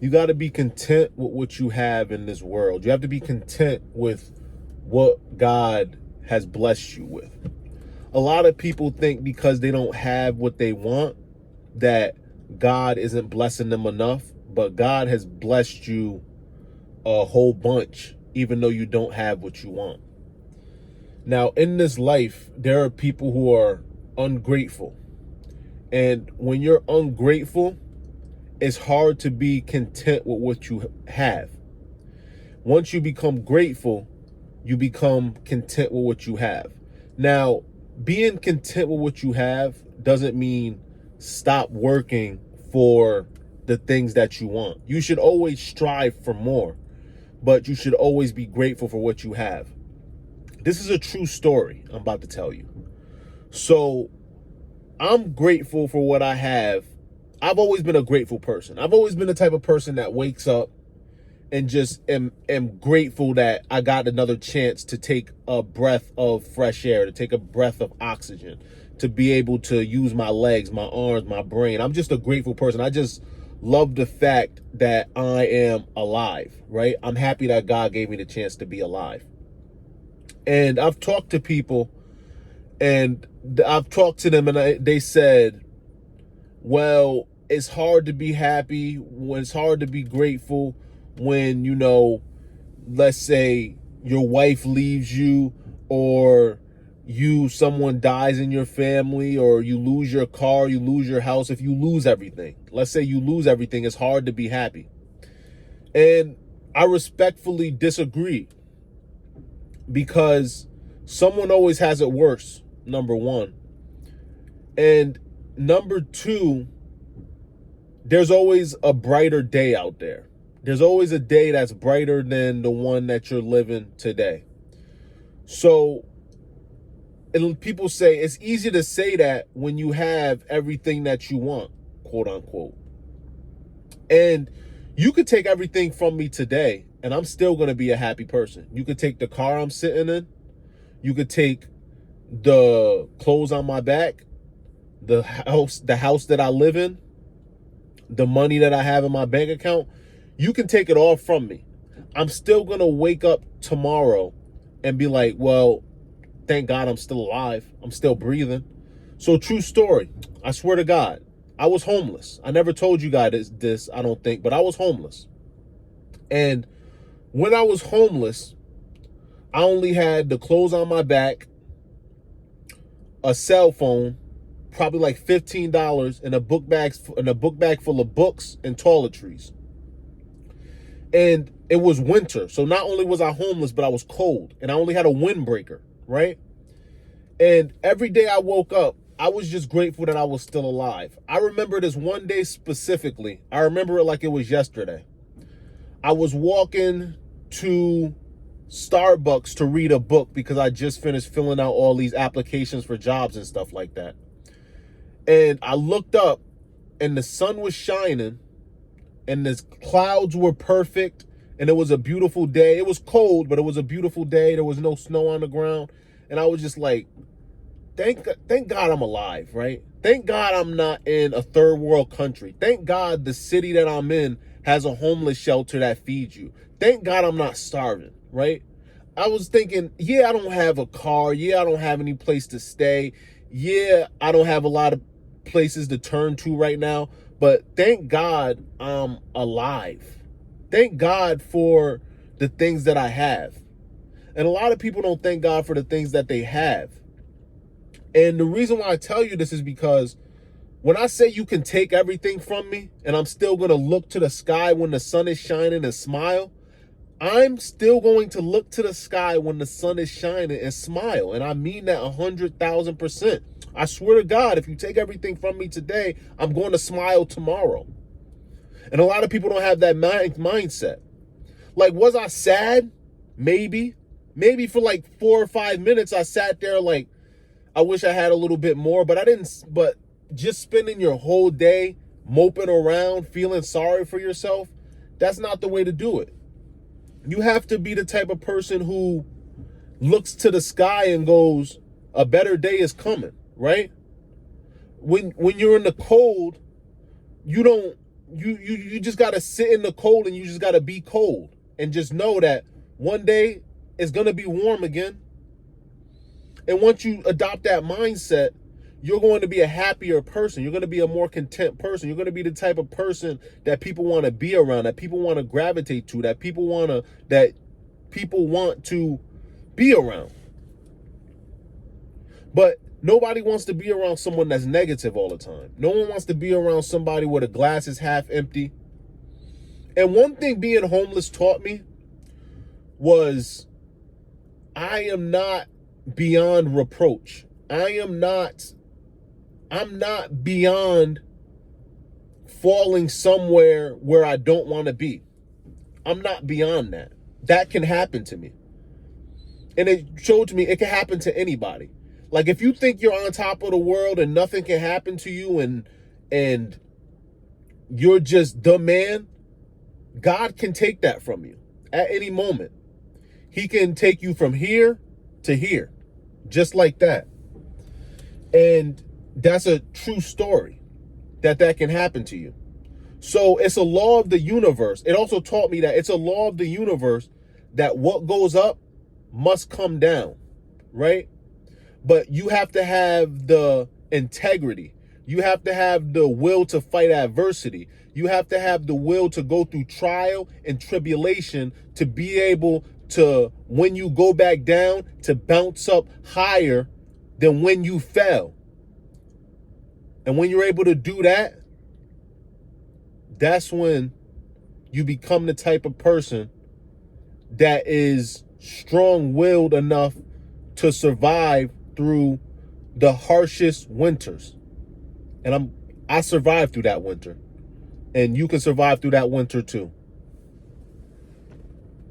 You got to be content with what you have in this world. You have to be content with what God has blessed you with. A lot of people think because they don't have what they want that God isn't blessing them enough, but God has blessed you a whole bunch, even though you don't have what you want. Now, in this life, there are people who are ungrateful. And when you're ungrateful, it's hard to be content with what you have. Once you become grateful, you become content with what you have. Now, being content with what you have doesn't mean stop working for the things that you want. You should always strive for more, but you should always be grateful for what you have. This is a true story I'm about to tell you. So I'm grateful for what I have. I've always been a grateful person. I've always been the type of person that wakes up and just am grateful that I got another chance to take a breath of fresh air, to take a breath of oxygen, to be able to use my legs, my arms, my brain. I'm just a grateful person. I just love the fact that I am alive, right? I'm happy that God gave me the chance to be alive. And I've talked to people, and I've talked to them, and they said, well, it's hard to be happy, when it's hard to be grateful when, you know, let's say your wife leaves you, or someone dies in your family, or you lose your car, you lose your house. If you lose everything, let's say you lose everything, it's hard to be happy. And I respectfully disagree, because someone always has it worse, number one. And number two, there's always a brighter day out there. There's always a day that's brighter than the one that you're living today. So people say it's easy to say that when you have everything that you want, quote unquote. And you could take everything from me today, and I'm still going to be a happy person. You could take the car I'm sitting in. You could take the clothes on my back, the house that I live in, the money that I have in my bank account. You can take it all from me. I'm still going to wake up tomorrow and be like, well, thank God I'm still alive. I'm still breathing. So true story. I swear to God, I was homeless. I never told you guys this, I don't think, but I was homeless. And when I was homeless, I only had the clothes on my back, a cell phone, probably like $15, and a book bag full of books and toiletries. And it was winter. So not only was I homeless, but I was cold, and I only had a windbreaker, right? And every day I woke up, I was just grateful that I was still alive. I remember this one day specifically. I remember it like it was yesterday. I was walking to Starbucks to read a book because I just finished filling out all these applications for jobs and stuff like that. And I looked up, and the sun was shining, and the clouds were perfect, and it was a beautiful day. It was cold, but it was a beautiful day. There was no snow on the ground. And I was just like, thank God I'm alive, right? Thank God I'm not in a third world country. Thank God the city that I'm in has a homeless shelter that feeds you. Thank God I'm not starving, right? I was thinking, yeah, I don't have a car. Yeah, I don't have any place to stay. Yeah, I don't have a lot of places to turn to right now. But thank God I'm alive. Thank God for the things that I have. And a lot of people don't thank God for the things that they have. And the reason why I tell you this is because when I say you can take everything from me and I'm still going to look to the sky when the sun is shining and smile, I'm still going to look to the sky when the sun is shining and smile. And I mean that 100,000%. I swear to God, if you take everything from me today, I'm going to smile tomorrow. And a lot of people don't have that mindset. Like, was I sad? Maybe. Maybe for like 4 or 5 minutes, I sat there like, I wish I had a little bit more, but I didn't. But just spending your whole day moping around, feeling sorry for yourself, that's not the way to do it. You have to be the type of person who looks to the sky and goes, a better day is coming, right? When you're in the cold, you don't you just got to sit in the cold, and you just got to be cold, and just know that one day it's going to be warm again. And once you adopt that mindset, you're going to be a happier person. You're going to be a more content person. You're going to be the type of person that people want to be around, that people want to gravitate to, that people want to be around. But nobody wants to be around someone that's negative all the time. No one wants to be around somebody where the glass is half empty. And one thing being homeless taught me was I am not beyond reproach. I'm not beyond falling somewhere where I don't want to be. I'm not beyond that. That can happen to me. And it showed me it can happen to anybody. Like, if you think you're on top of the world and nothing can happen to you, and you're just the man, God can take that from you at any moment. He can take you from here to here, just like that. And that's a true story, that can happen to you. So it's a law of the universe. It also taught me that it's a law of the universe that what goes up must come down, right? But you have to have the integrity. You have to have the will to fight adversity. You have to have the will to go through trial and tribulation to be able to, when you go back down, to bounce up higher than when you fell. And when you're able to do that, that's when you become the type of person that is strong-willed enough to survive through the harshest winters. And I survived through that winter. And you can survive through that winter too.